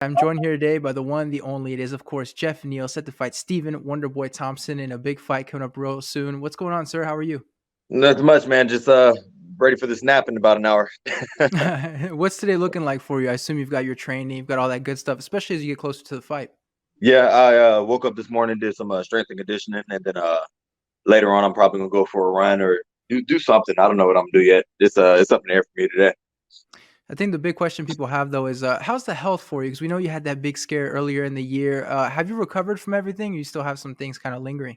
I'm joined here today by the one, the only. It is, of course, Geoff Neal, set to fight Stephen Wonderboy Thompson in a big fight coming up real soon. What's going on, sir? How are you? Not much, man. Just ready for this nap in about an hour. What's today looking like for you? I assume you've got your training, you've got all that good stuff, especially as you get closer to the fight. Yeah, I woke up this morning, did some strength and conditioning, and then later on I'm probably gonna go for a run or do something. I don't know what I'm gonna do yet. It's up in the air for me today. I think the big question people have though is how's the health for you? Because we know you had that big scare earlier in the year. Have you recovered from everything? Or you still have some things kind of lingering?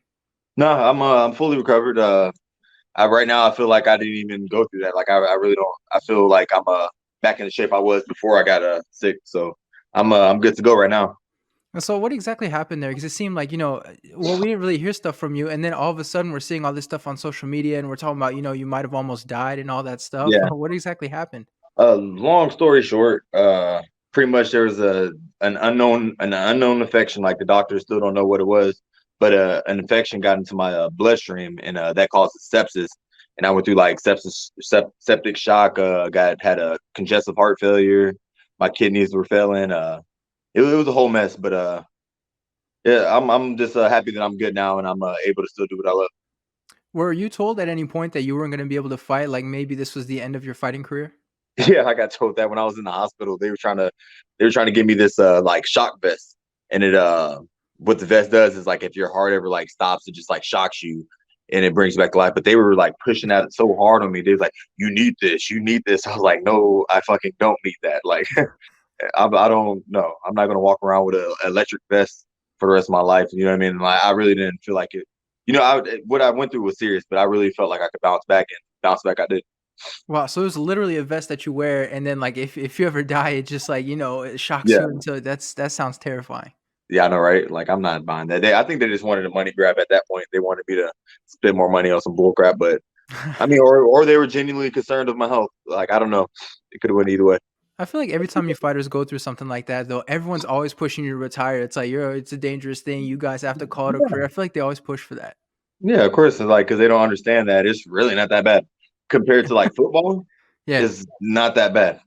No, I'm fully recovered. Right now I feel like I didn't even go through that. Like I really don't. I feel like I'm back in the shape I was before I got sick. So I'm good to go right now. And so what exactly happened there? Because it seemed like, well, we didn't really hear stuff from you. And then all of a sudden we're seeing all this stuff on social media and we're talking about, you might have almost died and all that stuff. Yeah. What exactly happened? Long story short, pretty much there was an unknown infection. Like the doctors still don't know what it was, but an infection got into my bloodstream, and that causes sepsis. And I went through like septic shock. Had a congestive heart failure. My kidneys were failing. It was a whole mess. But yeah, I'm just happy that I'm good now, and I'm able to still do what I love. Were you told at any point that you weren't going to be able to fight? Like maybe this was the end of your fighting career? Yeah, I got told that when I was in the hospital. They were trying to give me this like shock vest. And it what the vest does is like if your heart ever like stops, it just like shocks you and it brings you back to life. But they were like pushing that so hard on me. They was like, you need this, you need this. I was like, no, I fucking don't need that. Like I don't know. I'm not gonna walk around with an electric vest for the rest of my life. You know what I mean? Like I really didn't feel like it. What I went through was serious, but I really felt like I could bounce back, and bounce back I did. Wow, so it was literally a vest that you wear, and then like if you ever die, it just like it shocks Yeah. you into that sounds terrifying. Yeah, I know, right? Like I'm not buying that. I think they just wanted a money grab at that point. They wanted me to spend more money on some bull crap, but I mean, or they were genuinely concerned of my health. Like I don't know. It could have went either way. I feel like every time you fighters go through something like that, though, everyone's always pushing you to retire. It's like it's a dangerous thing. You guys have to call it a career. I feel like they always push for that. Yeah, of course. It's like because they don't understand that it's really not that bad compared to like football. Yeah. It's not that bad.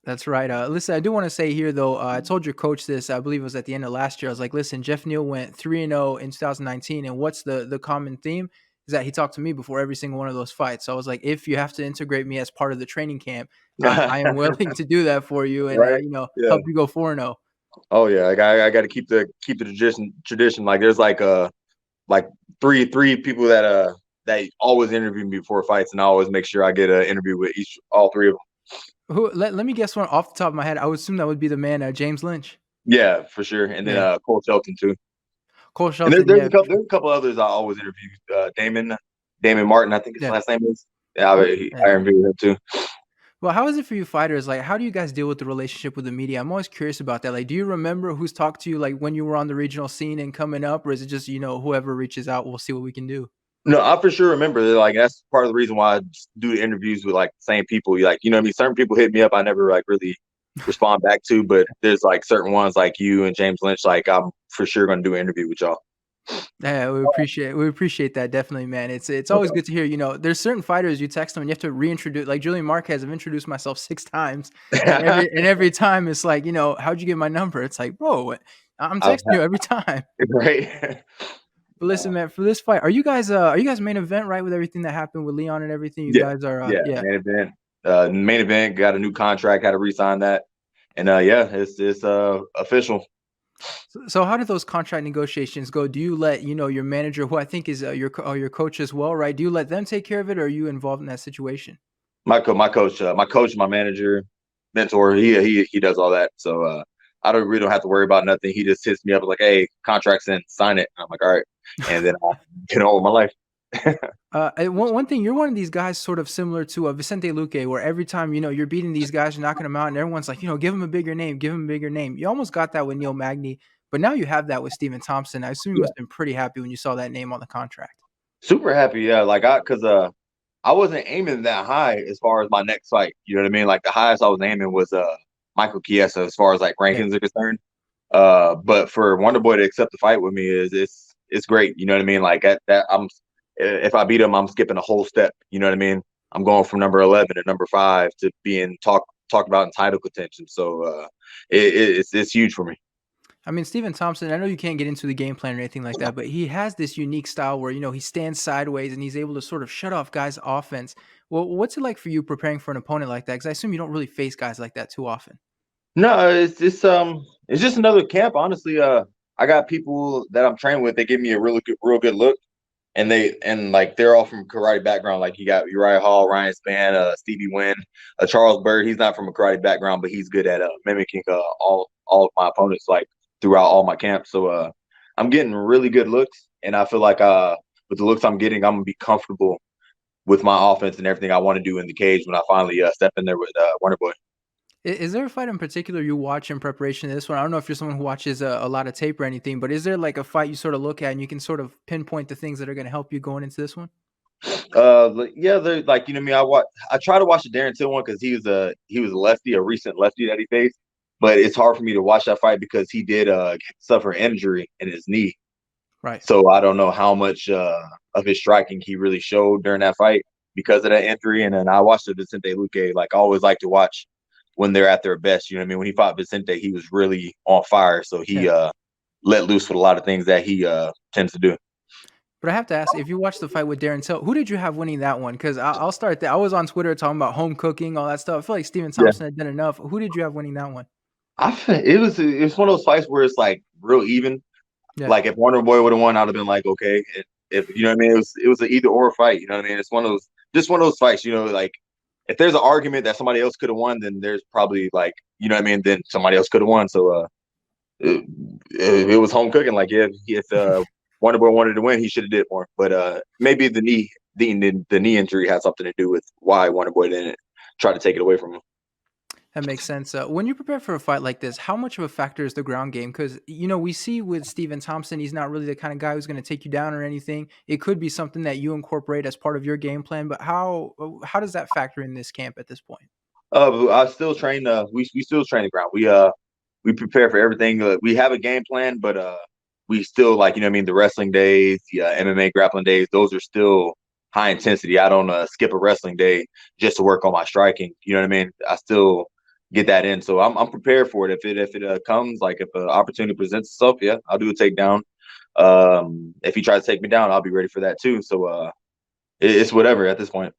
That's right. Listen, I do want to say here though, I told your coach this. I believe it was at the end of last year. I was like, "Listen, Geoff Neal went 3-0 in 2019, and what's the common theme is that he talked to me before every single one of those fights." So I was like, "If you have to integrate me as part of the training camp, I am willing to do that for you, and Right? Yeah. help you go 4-0." Oh yeah. Like I got to keep the tradition. Like there's like three people that always interview me before fights, and I always make sure I get an interview with all three of them. Who? Let me guess one off the top of my head. I would assume that would be the man, James Lynch. Yeah, for sure. And then Yeah, Cole Shelton too. Cole And Shelton. Yeah, there's a couple others I always interview. Damon Martin, I think his yeah, last name is. Yeah, I yeah. interviewed him too. Well, how is it for you fighters? Like, how do you guys deal with the relationship with the media? I'm always curious about that. Like, do you remember who's talked to you like when you were on the regional scene and coming up, or is it just whoever reaches out, we'll see what we can do? No, I for sure remember that. Like that's part of the reason why I do the interviews with like the same people. Like you know what I mean. Certain people hit me up, I never like really respond back to, but there's like certain ones like you and James Lynch. Like I'm for sure going to do an interview with y'all. Yeah, we appreciate that definitely, man. It's always good to hear. There's certain fighters you text them and you have to reintroduce. Like Julian Marquez, I've introduced myself 6 times, and every time it's like, how'd you get my number? It's like, bro, I'm I've texting you every time. right. But listen, man, for this fight, are you guys main event right with everything that happened with Leon and everything? You Yeah, guys are, yeah. yeah. Main event got a new contract, had to re-sign that, and yeah, it's official. So how did those contract negotiations go? Do you let your manager, who I think is your coach as well, right? Do you let them take care of it, or are you involved in that situation? My coach, my manager, mentor, he does all that. So I don't really don't have to worry about nothing. He just hits me up like, "Hey, contract's in, sign it." And I'm like, "All right," and then I get on with my life. One thing, you're one of these guys sort of similar to Vicente Luque, where every time you're beating these guys, you're knocking them out, and everyone's like, give him a bigger name, give him a bigger name. You almost got that with Neil Magny, but now you have that with Stephen Thompson. I assume you Yeah, must have been pretty happy when you saw that name on the contract. super happy. Yeah, like cause I wasn't aiming that high as far as my next fight. You know what I mean? Like the highest I was aiming was Michael Chiesa as far as like Yeah. rankings are concerned. But for Wonderboy to accept the fight with me it's great. You know what I mean? Like at that I'm if I beat him, I'm skipping a whole step. You know what I mean? I'm going from number 11 to number 5 to being talked about in title contention. So it's huge for me. I mean, Stephen Thompson, I know you can't get into the game plan or anything like that, but he has this unique style where, he stands sideways and he's able to sort of shut off guys' offense. Well, what's it like for you preparing for an opponent like that? Because I assume you don't really face guys like that too often. No, it's just another camp. Honestly, I got people that I'm training with. They give me a real good look, and like they're all from karate background. Like you got Uriah Hall, Ryan Spann, Stevie Wynn, Charles Bird. He's not from a karate background, but he's good at mimicking all of my opponents like throughout all my camps. So I'm getting really good looks, and I feel like with the looks I'm getting, I'm gonna be comfortable with my offense and everything I want to do in the cage when I finally step in there with Wonderboy. Is there a fight in particular you watch in preparation to this one? I don't know if you're someone who watches a lot of tape or anything, but is there like a fight you sort of look at and you can sort of pinpoint the things that are going to help you going into this one? Yeah, they're like me. I try to watch the Darren Till one because he was a lefty, a recent lefty that he faced. But it's hard for me to watch that fight because he did suffer an injury in his knee. Right. So I don't know how much of his striking he really showed during that fight because of that injury. And then I watched the Vicente Luque. Like I always like to watch when they're at their best. You know what I mean? When he fought Vicente, he was really on fire. So he Yeah. let loose with a lot of things that he tends to do. But I have to ask, if you watched the fight with Darren Till, who did you have winning that one? Because I'll start there. I was on Twitter talking about home cooking, all that stuff. I feel like Stephen Yeah. Thompson had done enough. Who did you have winning that one? It was one of those fights where it's like real even. Yeah. Like if Warner Boy would have won, I'd have been like, okay. If you know what I mean, it was an either or fight. You know what I mean? It's one of those fights. Like if there's an argument that somebody else could have won, then there's probably like you know what I mean. Then somebody else could have won. So it was home cooking. Like if Wonder Boy wanted to win, he should have did more. But maybe the knee injury had something to do with why Wonder Boy didn't try to take it away from him. That makes sense. When you prepare for a fight like this, how much of a factor is the ground game? Because we see with Stephen Thompson, he's not really the kind of guy who's going to take you down or anything. It could be something that you incorporate as part of your game plan. But how does that factor in this camp at this point? I still train. We still train the ground. We prepare for everything. We have a game plan, but we still like what I mean. The wrestling days, the MMA grappling days, those are still high intensity. I don't skip a wrestling day just to work on my striking. You know what I mean? I still get that in, so I'm prepared for it. If it comes, like if an opportunity presents itself, yeah, I'll do a takedown. If he tries to take me down, I'll be ready for that too. So it's whatever at this point.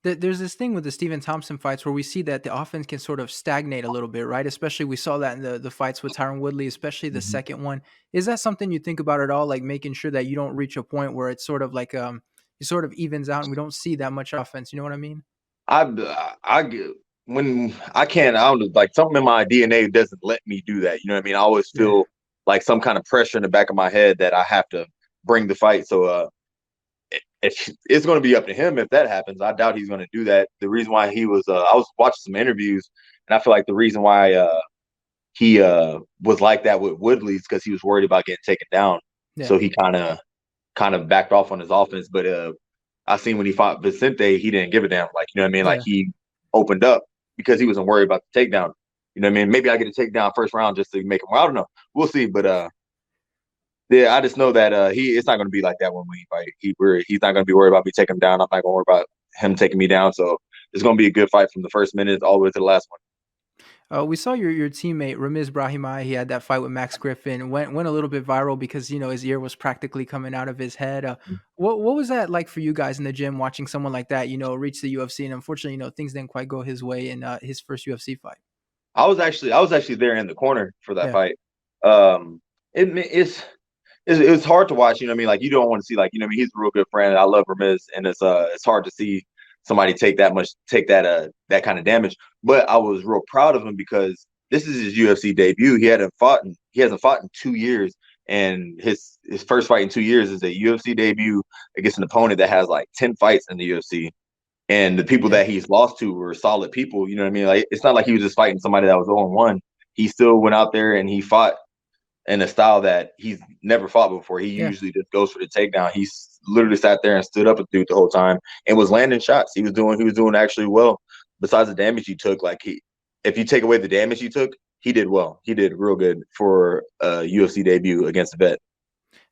There's this thing with the Stephen Thompson fights where we see that the offense can sort of stagnate a little bit, right? Especially we saw that in the fights with Tyron Woodley, especially the Mhm. second one. Is that something you think about at all? Like making sure that you don't reach a point where it's sort of like it sort of evens out and we don't see that much offense. You know what I mean? I get when I can't. I don't like something in my DNA doesn't let me do that. You know what I mean? I always Yeah. feel like some kind of pressure in the back of my head that I have to bring the fight. So if it's going to be up to him if that happens. I doubt he's going to do that. The reason why he was, I was watching some interviews, and I feel like the reason why he was like that with Woodley is because he was worried about getting taken down. Yeah. So he kind of backed off on his offense. But I seen when he fought Vicente, he didn't give a damn. Like you know what I mean? Like Yeah. he opened up because he wasn't worried about the takedown. You know what I mean? Maybe I get a takedown first round just to make him. I don't know. We'll see. But yeah, I just know that it's not going to be like that when we fight. He's not going to be worried about me taking him down. I'm not going to worry about him taking me down. So it's going to be a good fight from the first minute all the way to the last one. We saw your teammate Ramiz Brahimaj. He had that fight with Max Griffin. Went a little bit viral because his ear was practically coming out of his head. What was that like for you guys in the gym watching someone like that reach the UFC? And unfortunately, things didn't quite go his way in his first UFC fight. I was actually there in the corner for that Yeah, fight. Um, it's hard to watch. You know what I mean? Like you don't want to see like I mean he's a real good friend. I love Ramiz, and it's hard to see somebody take that kind of damage. But I was real proud of him because this is his UFC debut. He hasn't fought in 2 years, and his first fight in 2 years is a UFC debut against an opponent that has like 10 fights in the UFC. And the people yeah, that he's lost to were solid people. You know what I mean? Like it's not like he was just fighting somebody that was 0-1. He still went out there and he fought in a style that he's never fought before. He yeah. usually just goes for the takedown. He's literally sat there and stood up a dude the whole time and was landing shots. He was doing actually well. Besides the damage he took, if you take away the damage he took, he did well. He did real good for a UFC debut against a vet.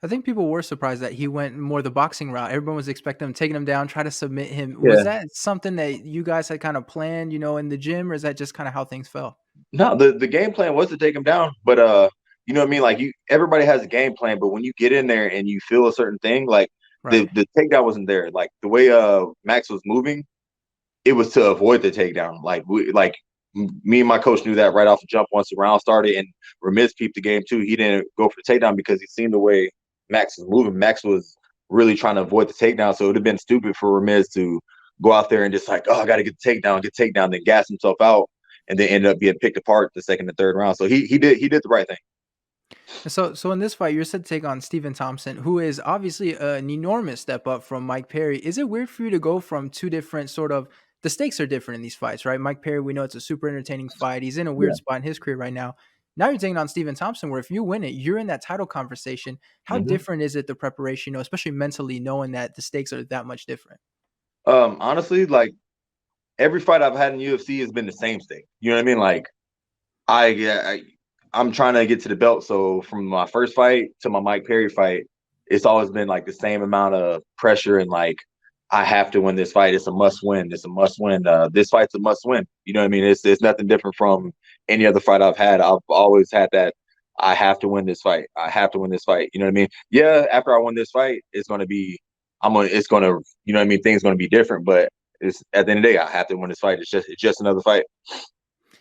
I think people were surprised that he went more the boxing route. Everyone was expecting him taking him down, try to submit him. Was Yeah. that something that you guys had kind of planned, in the gym, or is that just kind of how things fell? No, the game plan was to take him down, but you know what I mean? Like everybody has a game plan, but when you get in there and you feel a certain thing, like Right. the takedown wasn't there. Like the way Max was moving, it was to avoid the takedown. Me and my coach knew that right off the jump once the round started, and Ramiz peeped the game too. He didn't go for the takedown because he seen the way Max was moving. Max was really trying to avoid the takedown, so it would have been stupid for Ramiz to go out there and just like, oh, I got to get the takedown, then gas himself out, and then end up being picked apart the second and third round. So he did the right thing. And so in this fight, you're set to take on Stephen Thompson, who is obviously an enormous step up from Mike Perry. Is it weird for you to go from two different sort of the stakes are different in these fights, right? Mike Perry, we know it's a super entertaining fight. He's in a weird Yeah. spot in his career right now. Now you're taking on Stephen Thompson, where if you win it, you're in that title conversation. How Mm-hmm. different is it the preparation, especially mentally, knowing that the stakes are that much different? Honestly, like every fight I've had in UFC has been the same stake. You know what I mean? Like I I'm trying to get to the belt. So from my first fight to my Mike Perry fight, it's always been like the same amount of pressure and like I have to win this fight. It's a must win. It's a must win. This fight's a must win. You know what I mean? It's nothing different from any other fight I've had. I've always had that. I have to win this fight. I have to win this fight. You know what I mean? Yeah, after I win this fight, it's gonna be it's gonna you know what I mean, things gonna be different, but it's at the end of the day, I have to win this fight. It's just another fight.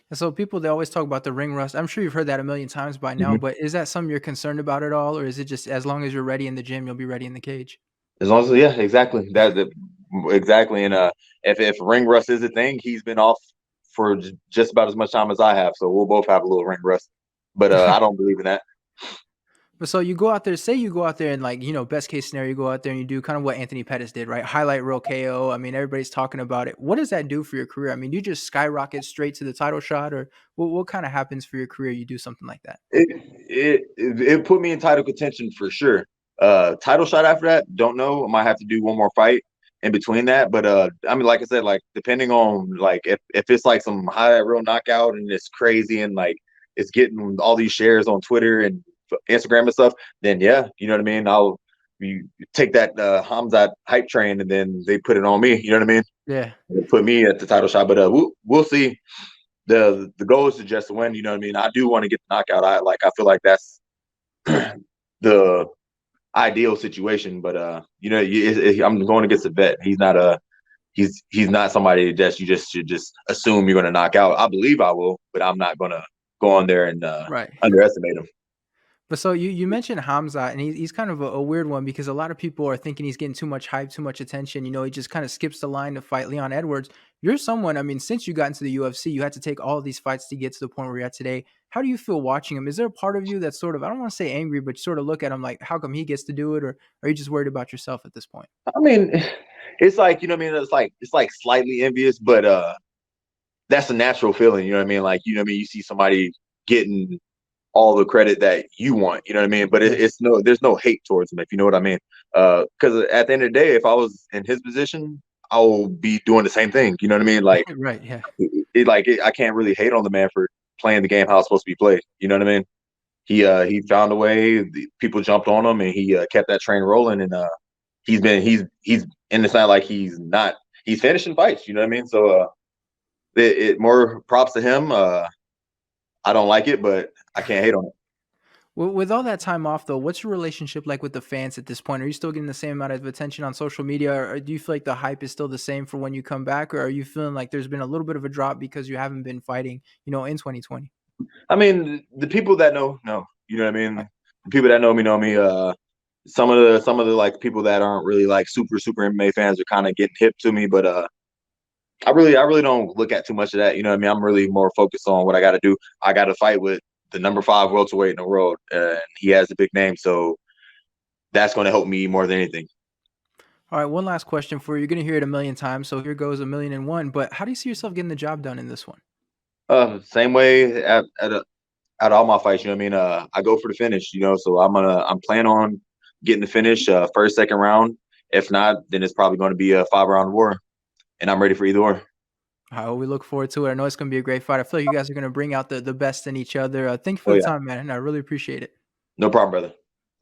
And so people they always talk about the ring rust. I'm sure you've heard that a million times by now, Mhm. but is that something you're concerned about at all, or is it just as long as you're ready in the gym, you'll be ready in the cage? As long as yeah, exactly. Exactly. And if ring rust is a thing, he's been off for just about as much time as I have. So we'll both have a little ring rust. But I don't believe in that. But so you go out there, say you go out there and like, best case scenario, you go out there and you do kind of what Anthony Pettis did, right? Highlight reel KO. I mean, everybody's talking about it. What does that do for your career? I mean, do you just skyrocket straight to the title shot, or what kind of happens for your career? You do something like that. It put me in title contention for sure. Title shot after that, don't know. I might have to do one more fight in between that. But I mean, like I said, like depending on like if it's like some highlight real knockout and it's crazy and like it's getting all these shares on Twitter and Instagram and stuff, then yeah, you know what I mean. You take that Khamzat hype train and then they put it on me. You know what I mean? Yeah. They put me at the title shot. But we'll see. The goal is to just win. You know what I mean? I do want to get the knockout. I feel like that's the ideal situation. But I'm going against a vet. He's not somebody that you just should just assume you're going to knock out. I believe I will, but I'm not going to go on there and Right. underestimate him. But so you mentioned Hamza, and he's kind of a weird one because a lot of people are thinking he's getting too much hype, too much attention. He just kind of skips the line to fight Leon Edwards. You're someone, I mean, since you got into the UFC, you had to take all of these fights to get to the point where you're at today. How do you feel watching him? Is there a part of you that's sort of, I don't want to say angry, but you sort of look at him like, how come he gets to do it? Or are you just worried about yourself at this point? I mean, it's like you know what I mean. It's like slightly envious, but that's a natural feeling. You know what I mean? Like you know what I mean. You see somebody getting all the credit that you want. You know what I mean? But Yeah. there's no hate towards him, if you know what I mean. Because at the end of the day, if I was in his position, I will be doing the same thing. You know what I mean? Like Right. Yeah. I can't really hate on the man for playing the game how it's supposed to be played. You know what I mean? He found a way. People jumped on him, and he kept that train rolling. And he's and it's not like he's finishing fights. You know what I mean? So it more props to him. I don't like it, but I can't hate on it. With all that time off, though, what's your relationship like with the fans at this point? Are you still getting the same amount of attention on social media, or do you feel like the hype is still the same for when you come back, or are you feeling like there's been a little bit of a drop because you haven't been fighting, in 2020? I mean, the people that know, you know what I mean. The people that know me know me. Some of the like people that aren't really like super MMA fans are kind of getting hip to me, but I really don't look at too much of that. You know what I mean? I'm really more focused on what I got to do. I got to fight with the number 5 welterweight in the world, and he has a big name, so that's going to help me more than anything. All right, one last question for you. You're gonna hear it a million times, so here goes a million and one. But how do you see yourself getting the job done in this one? Same way at all my fights. You know what I mean? I go for the finish. So I'm planning on getting the finish first, second round. If not, then it's probably going to be a 5-round war, and I'm ready for either or. All right, well, we look forward to it. I know it's gonna be a great fight. I feel like you guys are gonna bring out the best in each other. Thank you for Oh the yeah, time, man. And I really appreciate it. no problem, brother.